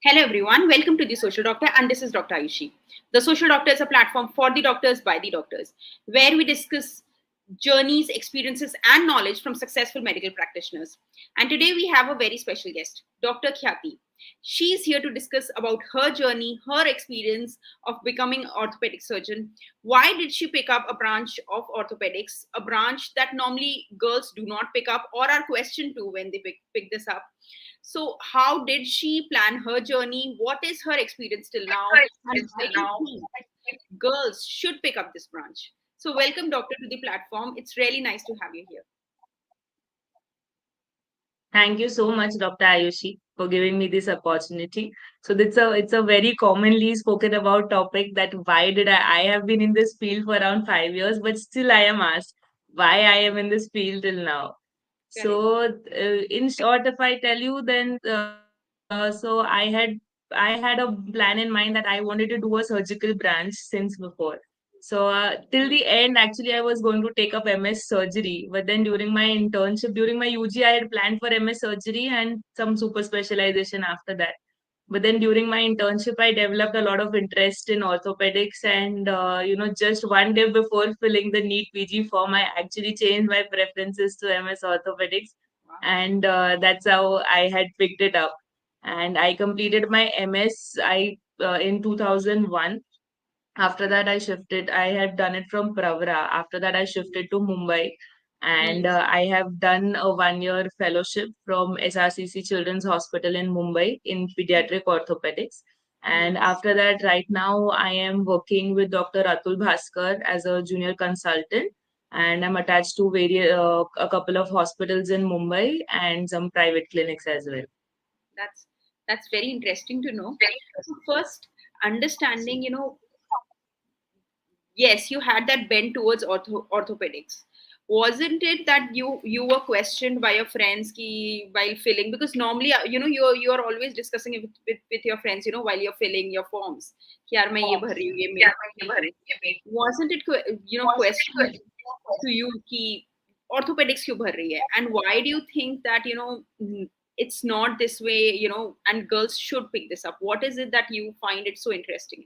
Hello everyone, welcome to The Social Doctor, and this is Dr. Ayushi. The Social Doctor is a platform for the doctors by the doctors, where we discuss journeys, experiences, and knowledge from successful medical practitioners. And today we have a very special guest, Dr. Khyati. She's here to discuss about her journey, her experience of becoming an orthopedic surgeon. Why did she pick up a branch of orthopedics, a branch that normally girls do not pick up or are questioned to when they pick this up? So, how did she plan her journey? What is her experience till now? And why do you think girls should pick up this branch? So, welcome, Doctor, to the platform. It's really nice to have you here. Thank you so much, Dr. Ayushi, for giving me this opportunity. So it's a very commonly spoken about topic that why did I have been in this field for around 5 years, but still I am asked why I am in this field till now. Correct. So in short, if I tell you, then I had a plan in mind that I wanted to do a surgical branch since before. So till the end, actually, I was going to take up MS surgery. But then during my internship, during my UG, I had planned for MS surgery and some super specialization after that. But then during my internship, I developed a lot of interest in orthopedics. And, just one day before filling the NEET PG form, I actually changed my preferences to MS orthopedics. Wow. And that's how I had picked it up. And I completed my MS in 2001. After that, I had done it from Pravra. After that, I shifted to Mumbai. And Hmm. I have done a 1 year fellowship from SRCC Children's Hospital in Mumbai in Pediatric Orthopedics. And Nice. after that, right now, I am working with Dr. Atul Bhaskar as a junior consultant. And I'm attached to a couple of hospitals in Mumbai and some private clinics as well. That's that's very interesting to know. So first, understanding, yes, you had that bent towards orthopedics. Wasn't it that you were questioned by your friends ki, while filling? Because normally, you're always discussing it with your friends, while you're filling your forms. कि यार मैं ये भर रही हूँ, ये मेरे को नहीं है. Wasn't it questioned to you कि orthopedics क्यों भर रही है? And why do you think that it's not this way, and girls should pick this up? What is it that you find it so interesting?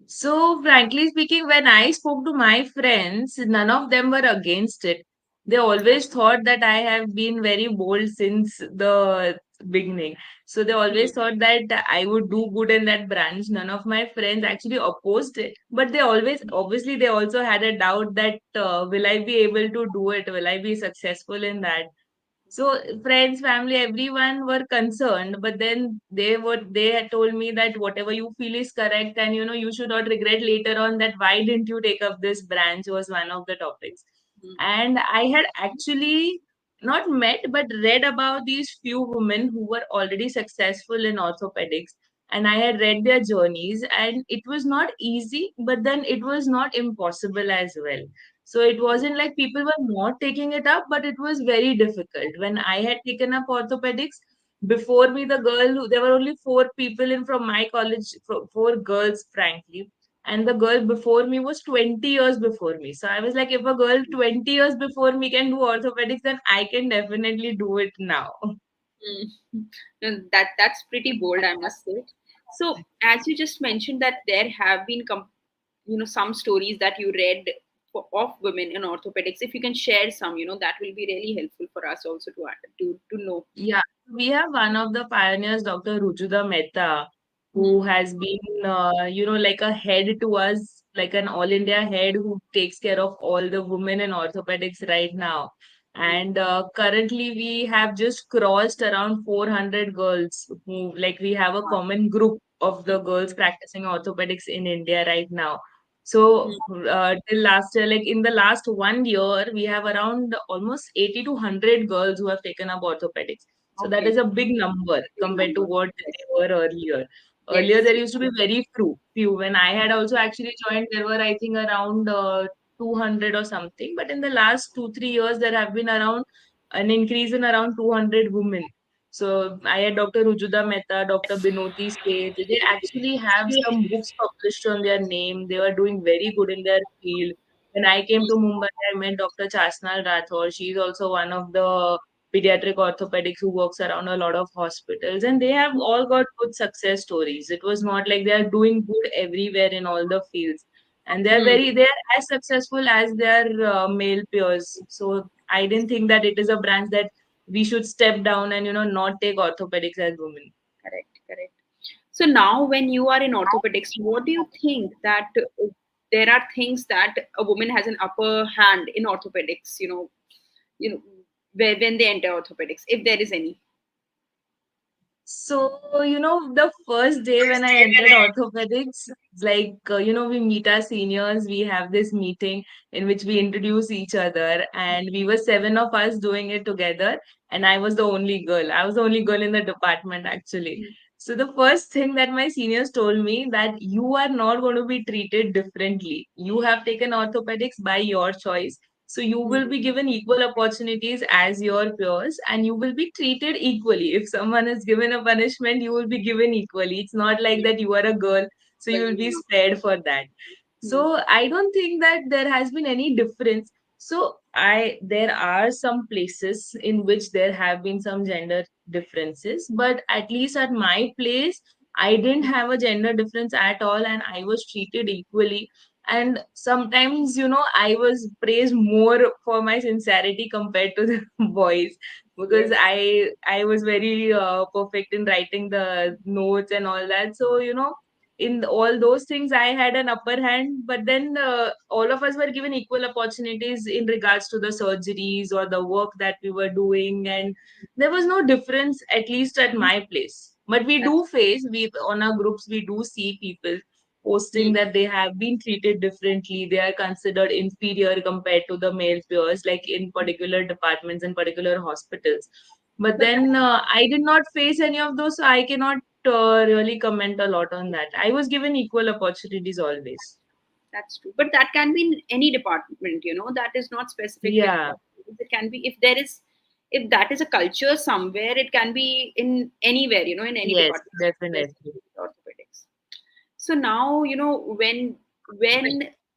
So, frankly speaking, when I spoke to my friends, none of them were against it. They always thought that I have been very bold since the beginning. So, they always Hmm. thought that I would do good in that branch. None of my friends actually opposed it. But they always, obviously, they also had a doubt that will I be able to do it? Will I be successful in that? So friends, family, everyone were concerned, but then they had told me that whatever you feel is correct, and you should not regret later on that why didn't you take up this branch was one of the topics. Hmm. And I had actually not met but read about these few women who were already successful in orthopedics, and I had read their journeys, and it was not easy, but then it was not impossible as well. So it wasn't like people were not taking it up, but it was very difficult. When I had taken up orthopedics, before me, there were only four people in from my college, four girls, frankly. And the girl before me was 20 years before me. So I was like, if a girl 20 years before me can do orthopedics, then I can definitely do it now. Mm. And that's pretty bold, I must say. So, as you just mentioned, that there have been some stories that you read of women in orthopedics. If you can share some, that will be really helpful for us also to know. Yeah, we have one of the pioneers, Dr. Rujuda Mehta, who Hmm. has been, like a head to us, like an all India head who takes care of all the women in orthopedics right now. Hmm. And currently, we have just crossed around 400 girls who, like, we have a Wow. common group of the girls practicing orthopedics in India right now. So, Hmm. till last year, like in the last 1 year, we have around almost 80 to 100 girls who have taken up orthopedics. So that is Okay. a big number Big compared to number. what Yes. they were earlier. Earlier, Yes. there used to be very few. When I had also actually joined, there were, I think, around 200 or something. But in the last 2, 3 years, there have been around an increase in around 200 women. So I had Dr. Rujuda Mehta, Dr. Binoti Seth. They actually have some books published on their name. They were doing very good in their field. When I came to Mumbai, I met Dr. Chasnal Rathore. She's also one of the pediatric orthopedics who works around a lot of hospitals, and they have all got good success stories. It was not like they are doing good everywhere in all the fields, and Hmm. they are as successful as their male peers. So I didn't think that it is a branch that we should step down and not take orthopedics as women. Correct, correct. So now, when you are in orthopedics, what do you think that there are things that a woman has an upper hand in orthopedics? You know, where when they enter orthopedics, if there is any. So, the first day when I entered orthopedics, we meet our seniors, we have this meeting in which we introduce each other, and we were seven of us doing it together, and I was the only girl. I was the only girl in the department, actually. So, the first thing that my seniors told me that you are not going to be treated differently. You have taken orthopedics by your choice, so you will Hmm. be given equal opportunities as your peers and you will be treated equally. If someone is given a punishment, you will be given equally. It's not like that you are a girl, so you will be spared for that. Hmm. So I don't think that there has been any difference. So there are some places in which there have been some gender differences, but at least at my place, I didn't have a gender difference at all and I was treated equally. And sometimes I was praised more for my sincerity compared to the boys, because Yes. I was very perfect in writing the notes and all that. So in all those things I had an upper hand, but then all of us were given equal opportunities in regards to the surgeries or the work that we were doing, and there was no difference, at least at my place. But we That's, do face, we on our groups we do see people posting hmm. that they have been treated differently, they are considered inferior compared to the male peers, like in particular departments and particular hospitals. But But then I did not face any of those, so I cannot really comment a lot on that. I was given equal opportunities always. that's true. But that can be in any department. That is not specific with Yeah, orthopedics. It can be if that is a culture somewhere. It can be in anywhere. In any yes, department. definitely. Specific with orthopedics. So now, when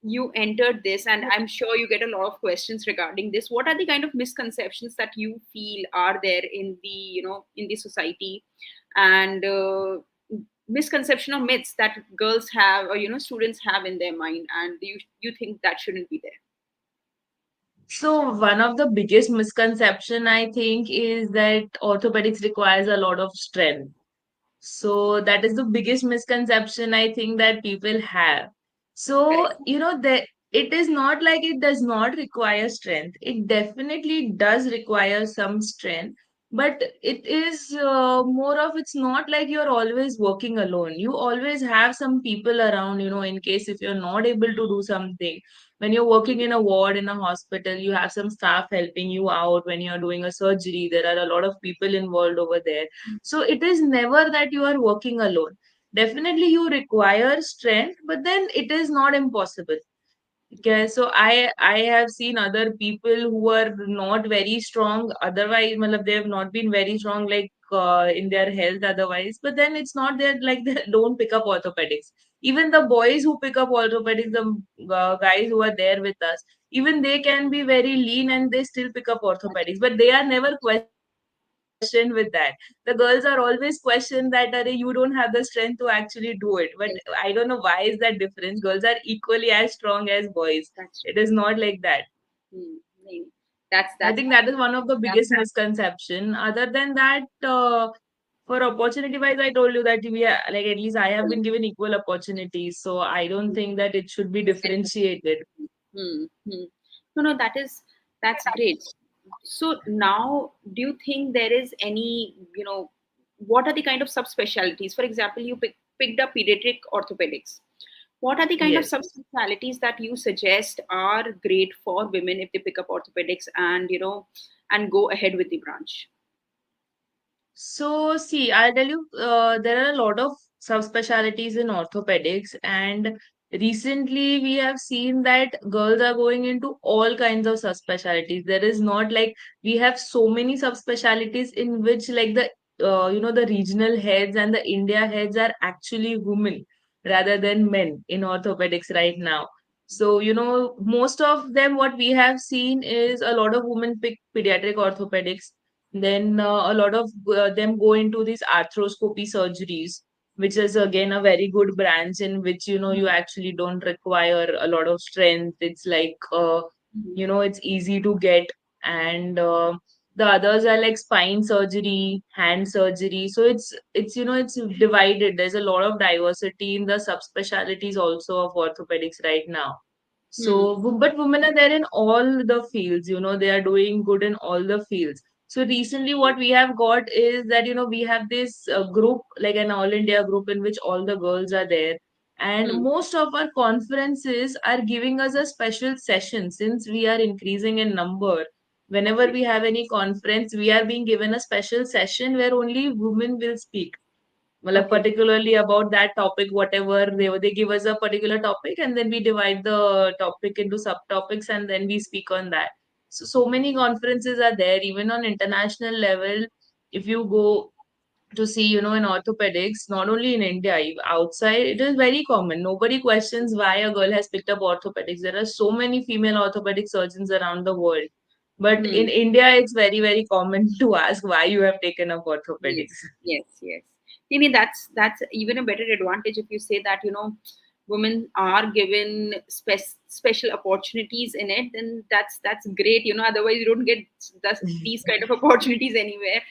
you entered this, and I'm sure you get a lot of questions regarding this. What are the kind of misconceptions that you feel are there in the society, and misconception or myths that girls have, or students have in their mind, and you think that shouldn't be there? So one of the biggest misconception I think is that orthopedics requires a lot of strength. So that is the biggest misconception I think that people have. So, Correct. that it is not like it does not require strength. It definitely does require some strength, but it is more of, it's not like you're always working alone. You always have some people around, in case if you're not able to do something. When you're working in a ward in a hospital, you have some staff helping you out. When you're doing a surgery, there are a lot of people involved over there, so it is never that you are working alone. Definitely you require strength, but then it is not impossible. Okay, so I have seen other people who are not very strong. Otherwise, matlab, they have not been very strong like in their health. Otherwise, but then it's not that like they don't pick up orthopedics. Even the boys who pick up orthopedics, the guys who are there with us, even they can be very lean and they still pick up orthopedics. But they are never questioned with that. The girls are always questioned that, "Arey, you don't have the strength to actually do it." But I don't know why is that difference. Girls are equally as strong as boys. It is not like that. That's true. Hmm. Nahin. I think That's that is one of the biggest misconception. Other than that, for opportunity wise, I told you that we are like, at least I have been given equal opportunities. So I don't think that it should be differentiated. Hmm. Hmm. No, that's great. So now, do you think there is any, what are the kind of subspecialties? For example, you picked up pediatric orthopedics. What are the kind of Yes. subspecialties that you suggest are great for women if they pick up orthopedics and and go ahead with the branch? So, see, I'll tell you, there are a lot of subspecialties in orthopedics, and recently we have seen that girls are going into all kinds of subspecialties. There is not like we have so many subspecialties in which, like the regional heads and the India heads are actually women rather than men in orthopedics right now. So, most of them, what we have seen is a lot of women pick pediatric orthopedics. Then a lot of them go into these arthroscopy surgeries, which is again a very good branch in which you Mm, actually don't require a lot of strength. It's like mm, it's easy to get. And the others are like spine surgery, hand surgery. So it's divided. There's a lot of diversity in the subspecialties also of orthopedics right now. mm, So, but women are there in all the fields, they are doing good in all the fields. So recently what we have got is that, we have this group, like an all India group in which all the girls are there. And mm. most of our conferences are giving us a special session since we are increasing in number. Whenever Okay. we have any conference, we are being given a special session where only women will speak. Well, Okay. particularly about that topic, whatever they give us a particular topic, and then we divide the topic into subtopics, and then we speak on that. So many conferences are there, even on international level. If you go to see, in orthopedics, not only in India, outside, it is very common. Nobody questions why a girl has picked up orthopedics. There are so many female orthopedic surgeons around the world. But in Hmm. India, it's very, very common to ask why you have taken up orthopedics. Yes, yes, yes. Maybe that's even a better advantage if you say that women are given special opportunities in it. Then that's great. Otherwise you don't get these kind of opportunities anywhere.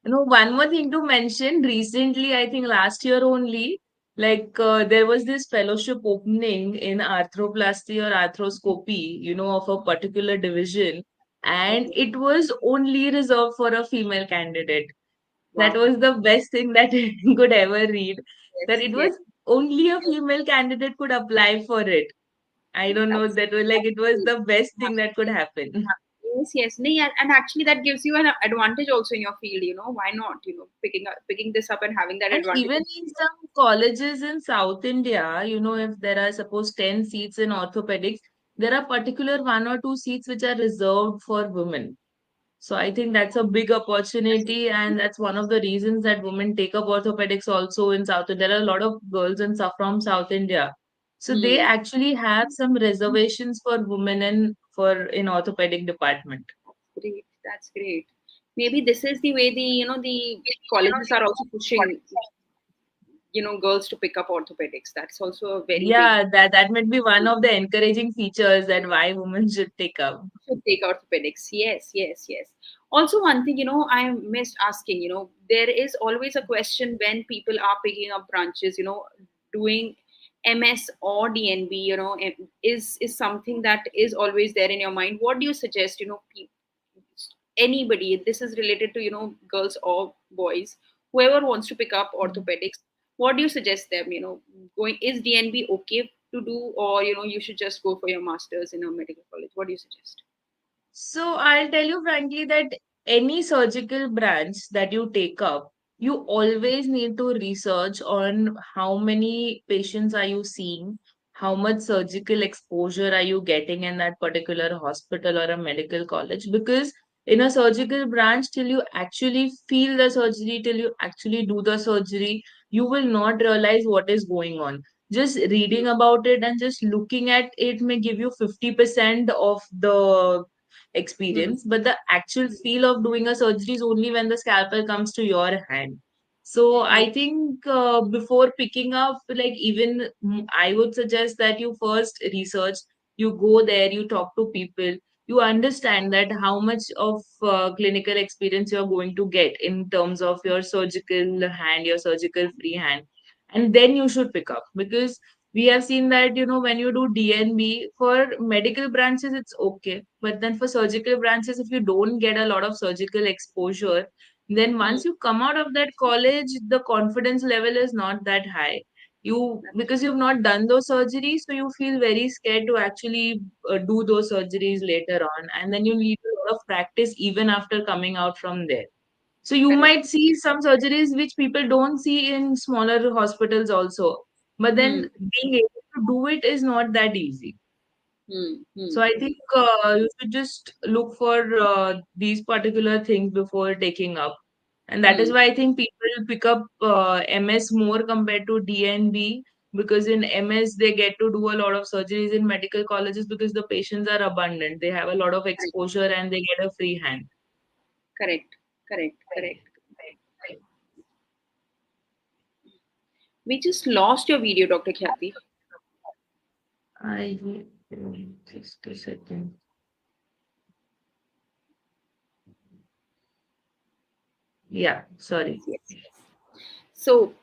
One more thing to mention. Recently, I think last year only, like there was this fellowship opening in arthroplasty or arthroscopy, of a particular division, and Okay. it was only reserved for a female candidate. That Wow. was the best thing that I could ever read. That Yes. it Yes. was only a female candidate could apply for it. I don't know. That's That was like it was the best thing that could happen. yes. Yes. No, yeah, and actually that gives you an advantage also in your field. Why not? Picking this up and having that And advantage. even in some colleges in South India, if there are suppose 10 seats in orthopedics, there are particular one or two seats which are reserved for women. So I think that's a big opportunity, and that's one of the reasons that women take up orthopedics also in South India. There are a lot of girls from South India. So they Hmm. actually have some reservations for women in orthopedic department. Great. That's great. Maybe this is the way the colleges are also pushing girls to pick up orthopedics. That's also a very big Yeah, that might be one of the encouraging features that why women should take up. should take orthopedics. Yes, yes, yes. Also, one thing I missed asking. There is always a question when people are picking up branches. Doing MS or DNB. Is something that is always there in your mind. What do you suggest? Anybody, this is related to girls or boys, whoever wants to pick up orthopedics, what do you suggest them? Going, is DNB okay to do, or you should just go for your masters in a medical college? What do you suggest? So I'll tell you frankly that any surgical branch that you take up, you always need to research on how many patients are you seeing, how much surgical exposure are you getting in that particular hospital or a medical college. Because in a surgical branch, till you actually feel the surgery, till you actually do the surgery, you will not realize what is going on. Just reading about it and just looking at it may give you 50% of the Hmm. experience, but the actual feel of doing a surgery is only when the scalpel comes to your hand. So Hmm. I think before picking up, like even I would suggest that you first research, you go there, you talk to people, you understand that how much of clinical experience you are going to get in terms of your surgical hand, your surgical free hand, and then you should pick up. Because we have seen that when you do DNB for medical branches it's okay, but then for surgical branches, if you don't get a lot of surgical exposure, then Hmm. once you come out of that college the confidence level is not that high. You, because you've not done those surgeries, so you feel very scared to actually do those surgeries later on, and then you need a lot of practice even after coming out from there. So you Correct. might see some surgeries which people don't see in smaller hospitals also. But Hmm. then being able to do it is not that easy. Hmm. Hmm. So I Hmm. think you should just look for these particular things before taking up. And that is Hmm. why I think people pick up MS more compared to DNB, because in MS they get to do a lot of surgeries in medical colleges because the patients are abundant. They have a lot of Correct. exposure and they get a free hand. Correct. Correct, correct. We just lost your video, Dr. Khyati. I just a second. Yeah, sorry. Yes. So,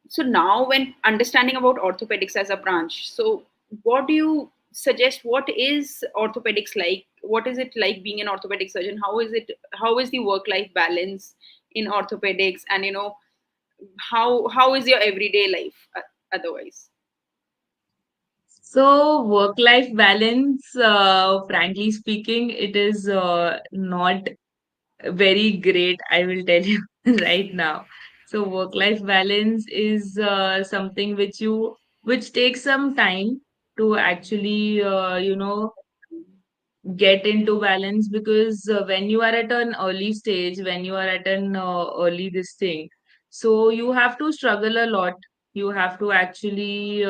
so now when understanding about orthopedics as a branch, so what do you suggest? What is orthopedics like? What is it like being an orthopedic surgeon? How is it? How is the work-life balance in orthopedics? And how is your everyday life otherwise? So, work-life balance, frankly speaking, it is not very great, I will tell you right now. So, work-life balance is something which takes some time to actually, get into balance, because when you are at an early stage, when you are at an early this thing, so you have to struggle a lot. You have to actually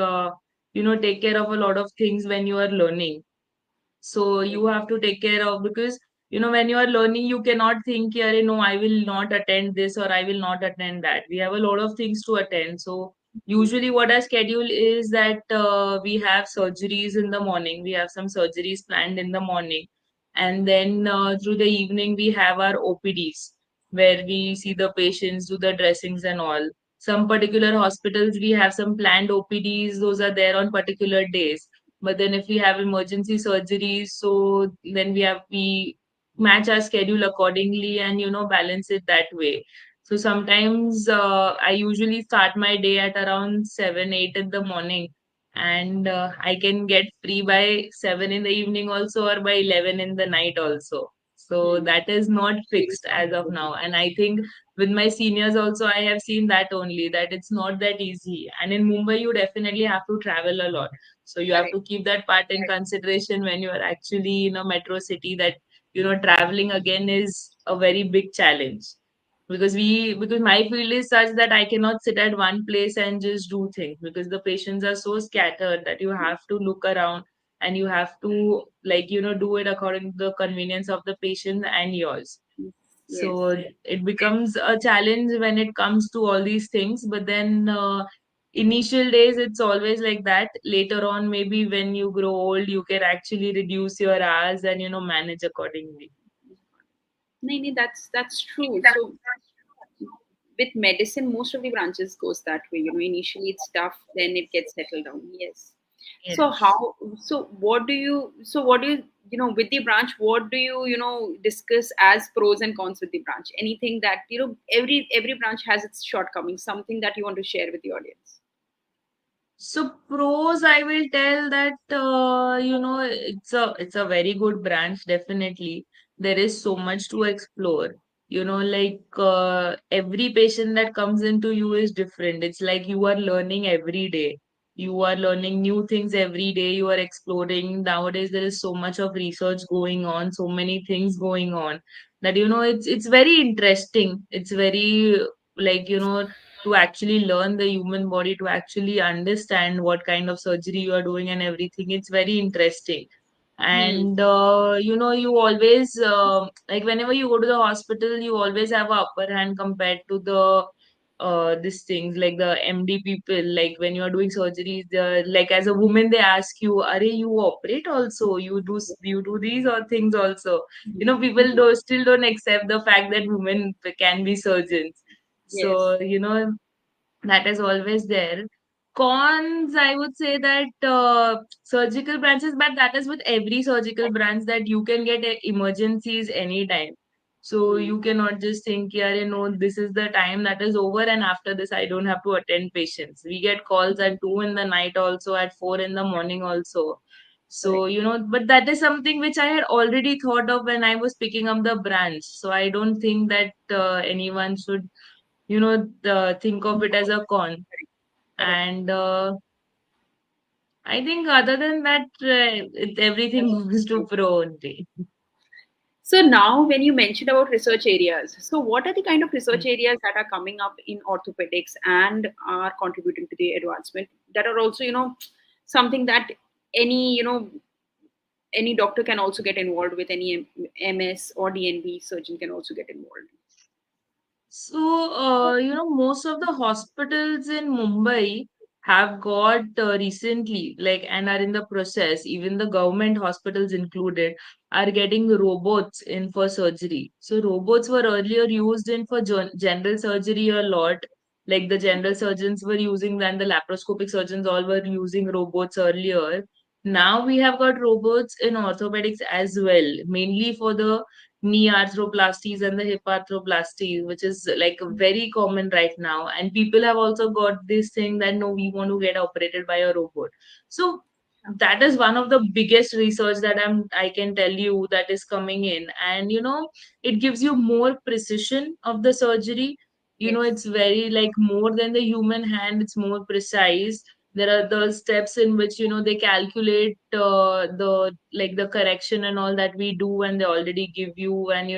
take care of a lot of things when you are learning. So you have to take care of, because when you are learning, you cannot think, yeah, no, I will not attend this or I will not attend that. We have a lot of things to attend. So usually what our schedule is that we have surgeries in the morning. We have some surgeries planned in the morning. And then through the evening, we have our OPDs where we see the patients, do the dressings and all. Some particular hospitals, we have some planned OPDs. Those are there on particular days. But then if we have emergency surgeries, so then we match our schedule accordingly and balance it that way. So sometimes I usually start my day at around 7 8 in the morning, and I can get free by 7 in the evening also, or by 11 in the night also. So Hmm. that is not fixed as of now, and I think with my seniors also I have seen that only, that it's not that easy. And in Mumbai you definitely have to travel a lot, so you have Correct. to keep that part in consideration when you are actually in a metro city, that traveling again is a very big challenge, because my field is such that I cannot sit at one place and just do things, because the patients are so scattered that you have to look around and you have to, like, do it according to the convenience of the patient and yours. Yes. So it becomes a challenge when it comes to all these things. But then initial days, it's always like that. Later on, maybe when you grow old, you can actually reduce your hours and, manage accordingly. No, no, that's true. So with medicine, most of the branches goes that way. Initially it's tough, then it gets settled down. Yes. So Yes. what do you, with the branch, what do you, discuss as pros and cons with the branch? Anything that, every branch has its shortcomings, something that you want to share with the audience? So pros, I will tell that it's a very good branch. Definitely, there is so much to explore. Like every patient that comes into you is different. It's like you are learning every day. You are learning new things every day. You are exploring. Nowadays, there is so much of research going on, so many things going on, that it's very interesting. It's very, like, to actually learn the human body, to actually understand what kind of surgery you are doing and everything. It's very interesting. Hmm. And you always, like, whenever you go to the hospital, you always have a upper hand compared to the these things, like the MD people. Like when you are doing surgeries, like as a woman, they ask you, "Are you operate also? You do these or things also?" People still don't accept the fact that women can be surgeons. Yes. So that is always there. Cons, I would say that surgical branches, but that is with every surgical branch, that you can get emergencies anytime. So Hmm. you cannot just think, yeah, this is the time that is over, and after this, I don't have to attend patients. We get calls at 2 in the night, also at 4 in the morning, also. So, Correct. but that is something which I had already thought of when I was picking up the branch. So I don't think that anyone should think of it as a con. Correct. And I think other than that, everything goes to pro only. So now, when you mentioned about research areas, so what are the kind of research areas that are coming up in orthopedics and are contributing to the advancement, that are also, something that any, any doctor can also get involved with, any MS or DNB surgeon can also get involved? So, most of the hospitals in Mumbai have got recently, like, and are in the process, even the government hospitals included, are getting robots in for surgery. So, robots were earlier used in for general surgery a lot. Like the general surgeons were using, and the laparoscopic surgeons all were using robots earlier. Now we have got robots in orthopedics as well, mainly for the knee arthroplasties and the hip arthroplasties, which is like very common right now. And people have also got this thing that no, we want to get operated by a robot. So that is one of the biggest research that I can tell you that is coming in. And it gives you more precision of the surgery. Yes. It's very like more than the human hand, it's more precise. There are the steps in which they calculate the like the correction and all that we do, and they already give you. And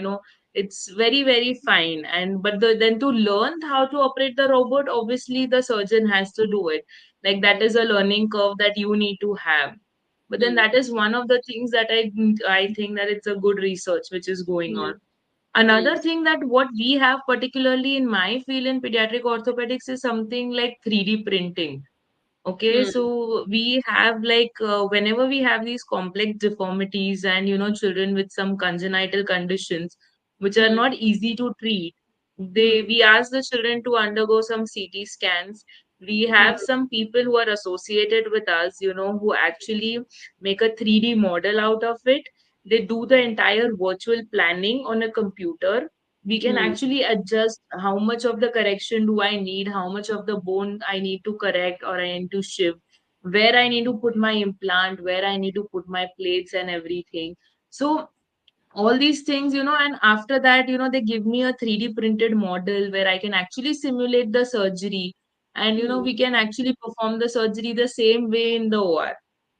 it's very very fine. And but then to learn how to operate the robot, obviously the surgeon has to do it. Like that is a learning curve that you need to have. But then Hmm. that is one of the things that I think that it's a good research which is going Hmm. on. Hmm. Another thing that what we have particularly in my field in pediatric orthopedics is something like 3D printing. Okay, Hmm. so we have like whenever we have these complex deformities and children with some congenital conditions which are Hmm. not easy to treat, they Hmm. we ask the children to undergo some CT scans. We Hmm. have some people who are associated with us, who actually make a 3D model out of it. They do the entire virtual planning on a computer. We can Hmm. actually adjust how much of the correction do I need, how much of the bone I need to correct or I need to shift, where I need to put my implant, where I need to put my plates and everything. So all these things, and after that, they give me a 3D printed model where I can actually simulate the surgery. And Hmm. we can actually perform the surgery the same way in the OR.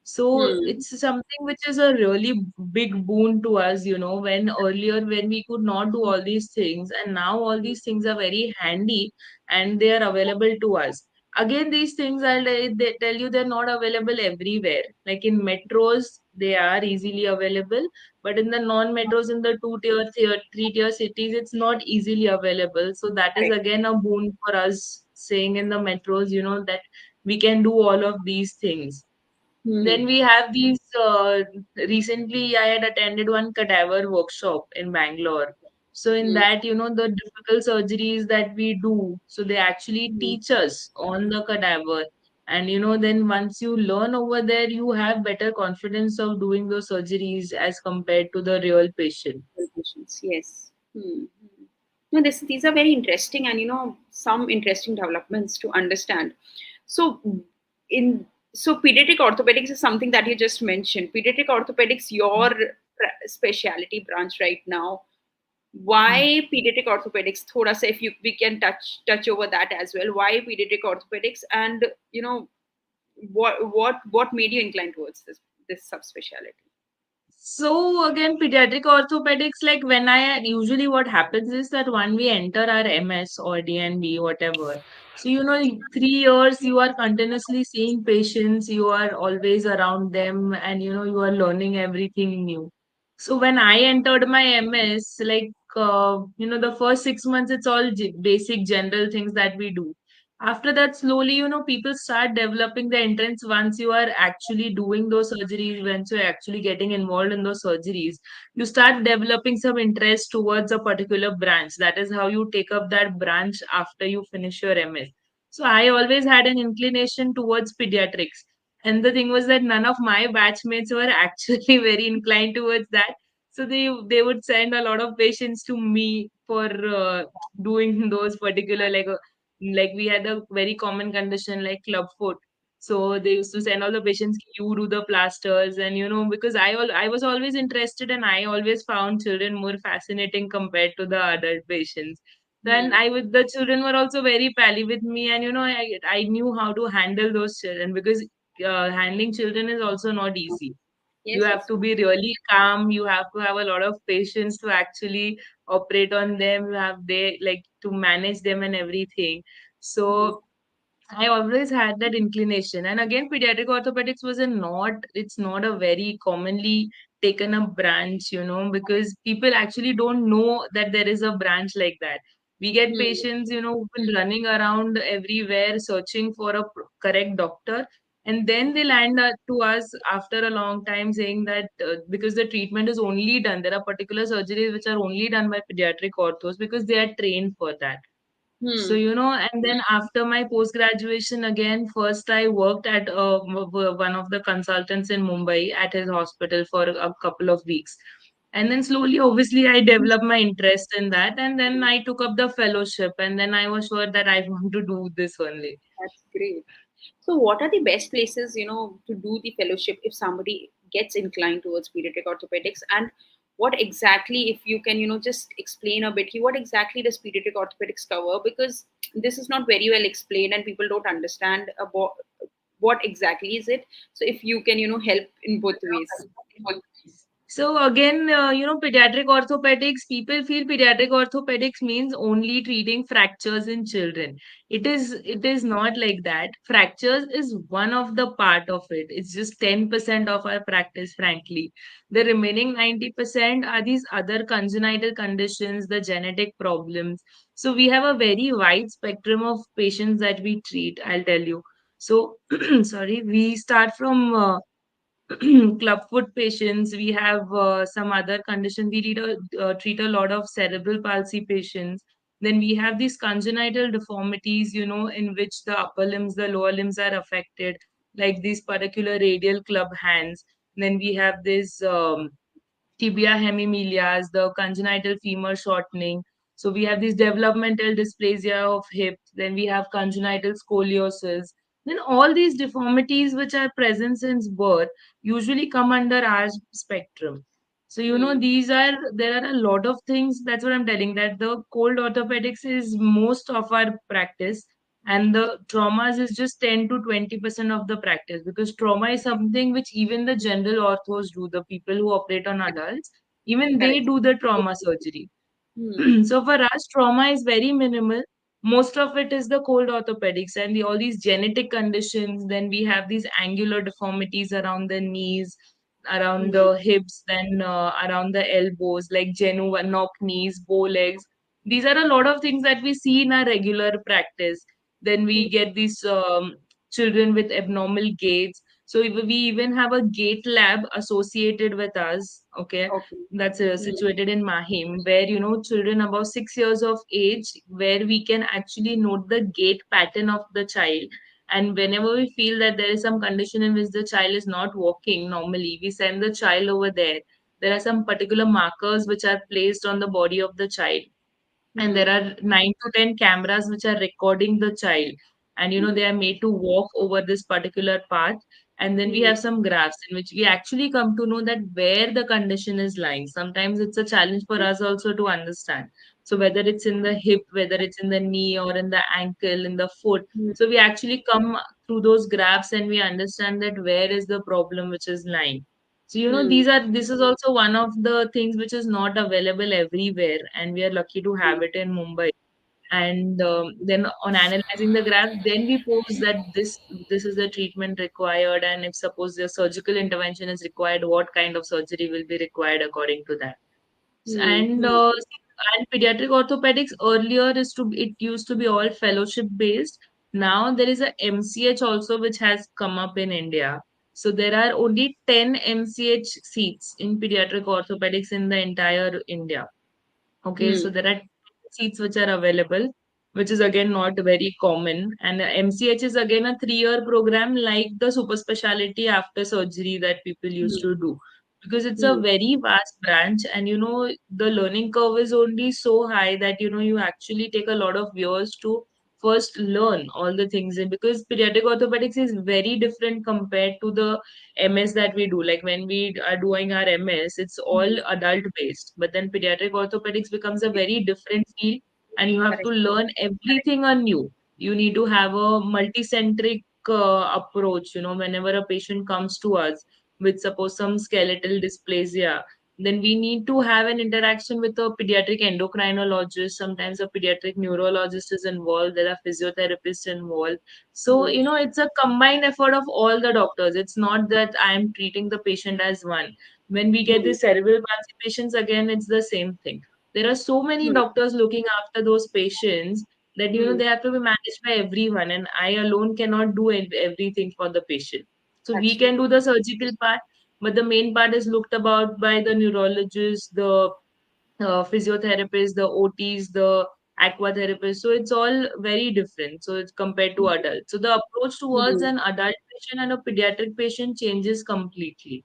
So Hmm. it's something which is a really big boon to us, when earlier when we could not do all these things, and now all these things are very handy and they are available to us. Again, these things they tell you they're not available everywhere. Like in metros, they are easily available, but in the non-metros, in the two-tier, three-tier cities, it's not easily available. So that is Correct. again a boon for us, saying in the metros, that we can do all of these things. Hmm. Then we have these. Recently, I had attended one cadaver workshop in Bangalore. So in Hmm. that, the difficult surgeries that we do, so they actually Hmm. teach us on the cadaver. And then once you learn over there, you have better confidence of doing those surgeries as compared to the real patient. Patients. Yes. Hmm. Hmm. No, these are very interesting, and some interesting developments to understand. So, in so pediatric orthopedics is something that you just mentioned. Pediatric orthopedics, your specialty branch right now. Why pediatric orthopedics? Thoda sa, if we can touch over that as well. Why pediatric orthopedics, and what made you incline towards this subspecialty? So again, pediatric orthopedics, like when I usually what happens is that when we enter our MS or DNB, whatever, so 3 years you are continuously seeing patients, you are always around them, and you are learning everything new. So when I entered my MS, like the first 6 months, it's all basic general things that we do. After that, slowly, people start developing the interest once you are actually doing those surgeries, once you're actually getting involved in those surgeries, you start developing some interest towards a particular branch. That is how you take up that branch after you finish your MS. So I always had an inclination towards pediatrics. And the thing was that none of my batchmates were actually very inclined towards that. So they would send a lot of patients to me for doing those particular like we had a very common condition like club foot. So they used to send all the patients, you do the plasters. And because I was always interested, and I always found children more fascinating compared to the adult patients. Then Hmm. the children were also very pally with me, and I knew how to handle those children, because handling children is also not easy. You Yes, have yes. to be really calm, you have to have a lot of patience to actually operate on them, you have they like to manage them and everything. Hmm. So I always had that inclination. And again, pediatric orthopedics was it's not a very commonly taken up branch, because people actually don't know that there is a branch like that. We get Hmm. patients, who've been running around everywhere searching for a correct doctor. And then they land to us after a long time saying that because the treatment is only done, there are particular surgeries which are only done by pediatric orthos because they are trained for that. So, Hmm. and then after my post graduation, again, first I worked at one of the consultants in Mumbai at his hospital for a couple of weeks. And then slowly, obviously, I developed my interest in that. And then I took up the fellowship. And then I was sure that I want to do this only. That's great. So, what are the best places, to do the fellowship if somebody gets inclined towards pediatric orthopedics? And what exactly, if you can, just explain a bit, what exactly does pediatric orthopedics cover? Because this is not very well explained and people don't understand about what exactly is it. So, if you can, help in both ways. So again, pediatric orthopedics, people feel pediatric orthopedics means only treating fractures in children. It is not like that. Fractures is one of the part of it. It's just 10% of our practice, frankly. The remaining 90% are these other congenital conditions, the genetic problems. So we have a very wide spectrum of patients that we treat, I'll tell you. So, sorry, we start from clubfoot patients. We have some other condition. We treat a lot of cerebral palsy patients. Then we have these congenital deformities, in which the upper limbs, the lower limbs are affected, like these particular radial club hands. Then we have this tibia hemimelias, the congenital femur shortening. So we have this developmental dysplasia of hips. Then we have congenital scoliosis. Then all these deformities which are present since birth usually come under our spectrum. So Hmm. there are a lot of things. That's what I'm telling, that the cold orthopedics is most of our practice, and the traumas is just 10 to 20% of the practice, because trauma is something which even the general orthos do, the people who operate on adults, even they Correct. do the trauma surgery. Hmm. So for us, trauma is very minimal. Most of it is the cold orthopedics and all these genetic conditions. Then we have these angular deformities around the knees, around Hmm. the hips, then around the elbows, like genu, knock knees, bow legs. These are a lot of things that we see in our regular practice. Then we get these children with abnormal gaits. So we even have a gait lab associated with us. Okay, Okay. that's Hmm. situated in Mahim, where children above 6 years of age, where we can actually note the gait pattern of the child. And whenever we feel that there is some condition in which the child is not walking normally, we send the child over there. There are some particular markers which are placed on the body of the child, and Hmm. there are 9 to 10 cameras which are recording the child, and they are made to walk over this particular path. And then we Hmm. have some graphs in which we actually come to know that where the condition is lying. Sometimes it's a challenge for us also to understand, so whether it's in the hip, whether it's in the knee, or in the ankle, in the foot. Hmm. So we actually come through those graphs and we understand that where is the problem which is lying. So, Hmm. this is also one of the things which is not available everywhere, and we are lucky to have it in Mumbai. And then on analyzing the graph, then we pose that this is the treatment required, and if suppose the surgical intervention is required, what kind of surgery will be required according to that. Hmm. And Hmm. pediatric orthopedics earlier it used to be all fellowship based. Now there is a MCH also which has come up in India. So there are only 10 MCH seats in pediatric orthopedics in the entire India. Okay, Hmm. so there are seats which are available, which is again not very common. And MCH is again a 3-year program like the super specialty after surgery that people used Hmm. to do. Because it's a Hmm. very vast branch, and the learning curve is only so high that you actually take a lot of years to first learn all the things. And because pediatric orthopedics is very different compared to the MS that we do. Like when we are doing our MS, it's all Hmm. adult based. But then pediatric orthopedics becomes a very different field, and you have to Correct. learn everything anew. You need to have a multicentric approach. Whenever a patient comes to us with suppose some skeletal dysplasia, then we need to have an interaction with a pediatric endocrinologist. Sometimes a pediatric neurologist is involved. There are physiotherapists involved. So, Hmm. it's a combined effort of all the doctors. It's not that I am treating the patient as one. When we get the Hmm. cerebral palsy patients, again, it's the same thing. There are so many Hmm. doctors looking after those patients that Hmm. they have to be managed by everyone, and I alone cannot do everything for the patient. So we That's can true. do the surgical part, but the main part is looked about by the neurologist, the physiotherapists, the OTs, the aqua therapists. So it's all very different. So it's compared to adults. So the approach towards Hmm. an adult patient and a pediatric patient changes completely.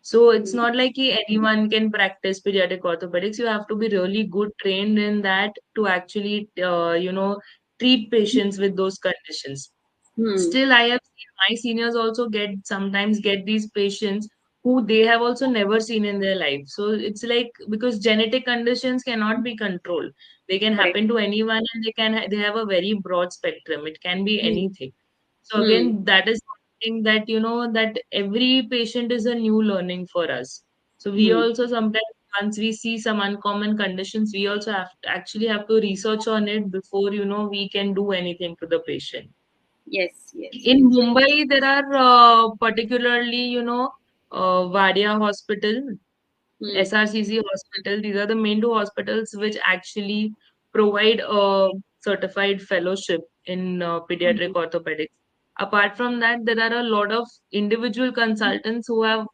So it's Hmm. not like anyone can practice pediatric orthopedics. You have to be really good trained in that to actually, treat patients with those conditions. Hmm. Still, I have seen my seniors also sometimes get these patients who they have also never seen in their life. So it's like, because genetic conditions cannot be controlled. They can Correct. happen to anyone, and they have a very broad spectrum. It can be Hmm. anything. So Hmm. again, that is something that that every patient is a new learning for us. So we Hmm. also sometimes, once we see some uncommon conditions, we also actually have to research on it before we can do anything to the patient. Yes. Yes. In Yes. Mumbai, there are particularly, Vadia Hospital, Hmm. SRCC Hospital. These are the main two hospitals which actually provide a certified fellowship in pediatric Hmm. orthopedics. Apart from that, there are a lot of individual consultants who have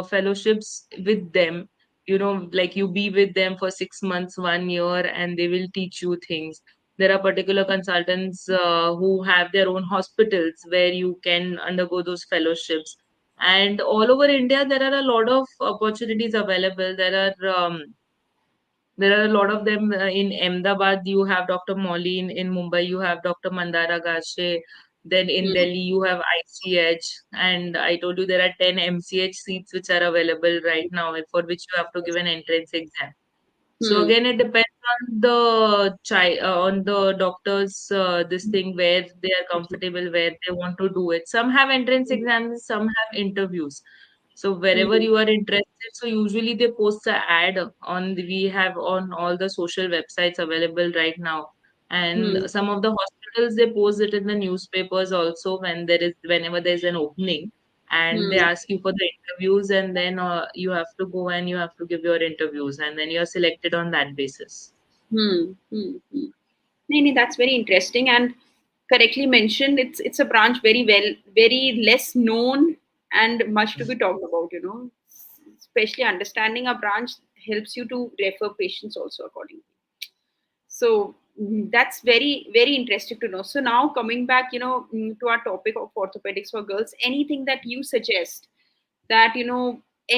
fellowships with them. Like you be with them for 6 months, 1 year, and they will teach you things. There are particular consultants who have their own hospitals where you can undergo those fellowships. And all over India, there are a lot of opportunities available. There are a lot of them in Ahmedabad. You have Dr. Molly. In Mumbai, you have Dr. Mandara Gashe. Then in Hmm. Delhi, you have ICH. And I told you there are 10 MCH seats which are available right now, for which you have to give an entrance exam. So Hmm. again, it depends on on the doctors, this thing where they are comfortable, where they want to do it. Some have entrance exams, some have interviews. So wherever Hmm. you are interested, so usually they post a ad we have on all the social websites available right now. And Hmm. some of the hospitals, they post it in the newspapers also whenever there's an opening, and they Hmm. ask you for the interviews, and then you have to go and you have to give your interviews, and then you're selected on that basis. Hmm. Hmm. Hmm. No, no, that's very interesting and correctly mentioned. It's a branch very less known and much to be talked about. Especially understanding a branch helps you to refer patients also accordingly. So that's very interesting to know. So now coming back, to our topic of orthopedics for girls, anything that you suggest that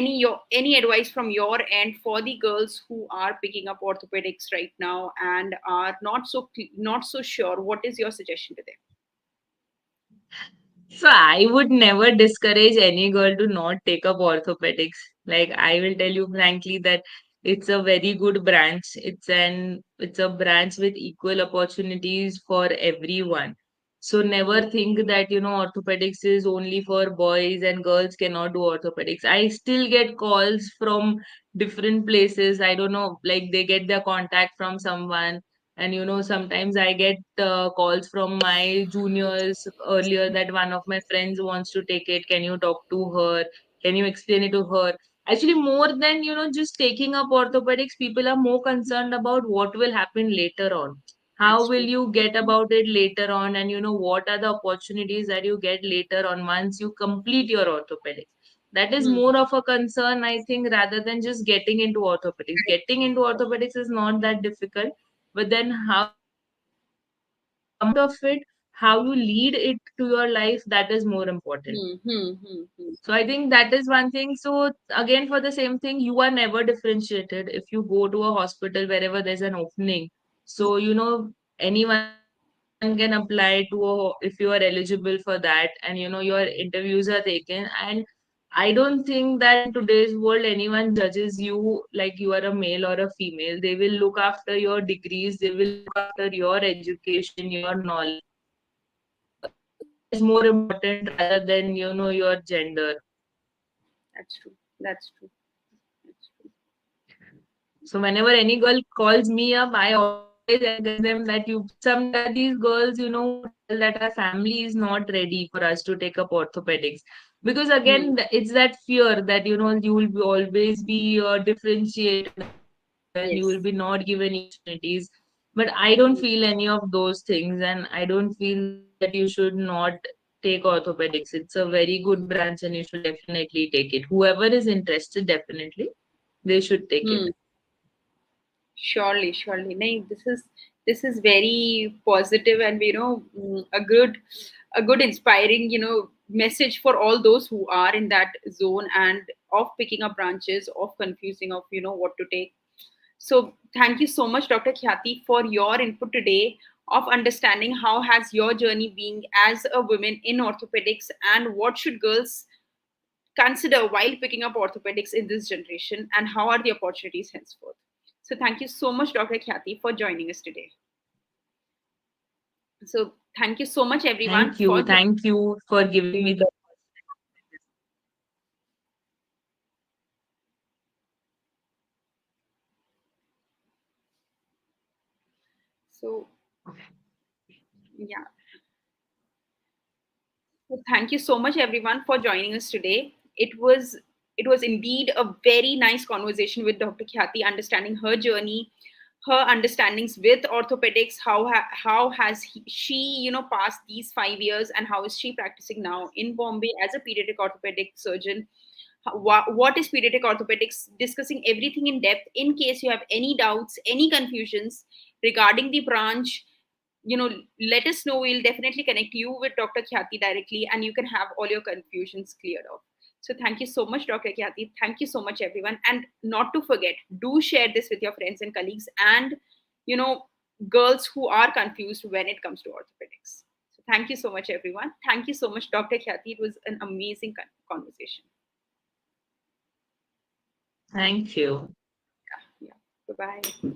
any advice from your end for the girls who are picking up orthopedics right now and are not so sure, what is your suggestion to them? So I would never discourage any girl to not take up orthopedics. Like I will tell you frankly that it's a very good branch. It's a branch with equal opportunities for everyone. So never think that orthopedics is only for boys and girls cannot do orthopedics. I still get calls from different places. I don't know, like they get their contact from someone, and sometimes I get calls from my juniors earlier that one of my friends wants to take it. Can you talk to her? Can you explain it to her? Actually, more than just taking up orthopedics, people are more concerned about what will happen later on. How That's will true. you get about it later on? And what are the opportunities that you get later on once you complete your orthopedics? That is Hmm. more of a concern, I think, rather than just getting into orthopedics. Getting into orthopedics is not that difficult, but then how you come out of it, how you lead it to your life, that is more important. Hmm. Hmm. Hmm. Hmm. So I think that is one thing. So again, for the same thing, you are never differentiated if you go to a hospital wherever there's an opening. So anyone can apply if you are eligible for that, and your interviews are taken. And I don't think that in today's world anyone judges you like you are a male or a female. They will look after your degrees, they will look after your education, your knowledge. That is more important rather than your gender. That's true. That's true. That's true. So whenever any girl calls me up, I always encourage them that there are these girls, who tell that our family is not ready for us to take up orthopedics. Because Hmm. again, it's that fear that, you will always be differentiated among the girls. and you will Yes. be not given opportunities. But I don't feel any of those things, and I don't feel that you should not take orthopedics. It's a very good branch, and you should definitely take it. Whoever is interested, definitely they should take it. Hmm. Surely, surely. No, this is very positive and a good inspiring message for all those who are in that zone and of picking up branches of confusing of what to take. So thank you so much, Dr. Khyati, for your input today of understanding how has your journey been as a woman in orthopedics and what should girls consider while picking up orthopedics in this generation and how are the opportunities henceforth. So thank you so much, Dr. Khyati, for joining us today. So thank you so much, everyone, Thank you. for Thank you for giving me the. so yeah. So thank you so much, everyone, for joining us today. It was indeed a very nice conversation with Dr. Khyati, understanding her journey, her understandings with orthopedics. How has she passed these 5 years, and how is she practicing now in Bombay as a pediatric orthopedic surgeon? What is pediatric orthopedics? Discussing everything in depth. In case you have any doubts, any confusions regarding the branch, let us know. We'll definitely connect you with Dr. Khyati directly and you can have all your confusions cleared off. So thank you so much, Dr. Khyati. Thank you so much, everyone. And not to forget, do share this with your friends and colleagues and, you know, girls who are confused when it comes to orthopedics. So thank you so much, everyone. Thank you so much, Dr. Khyati. It was an amazing conversation. Thank you. Yeah. Bye bye.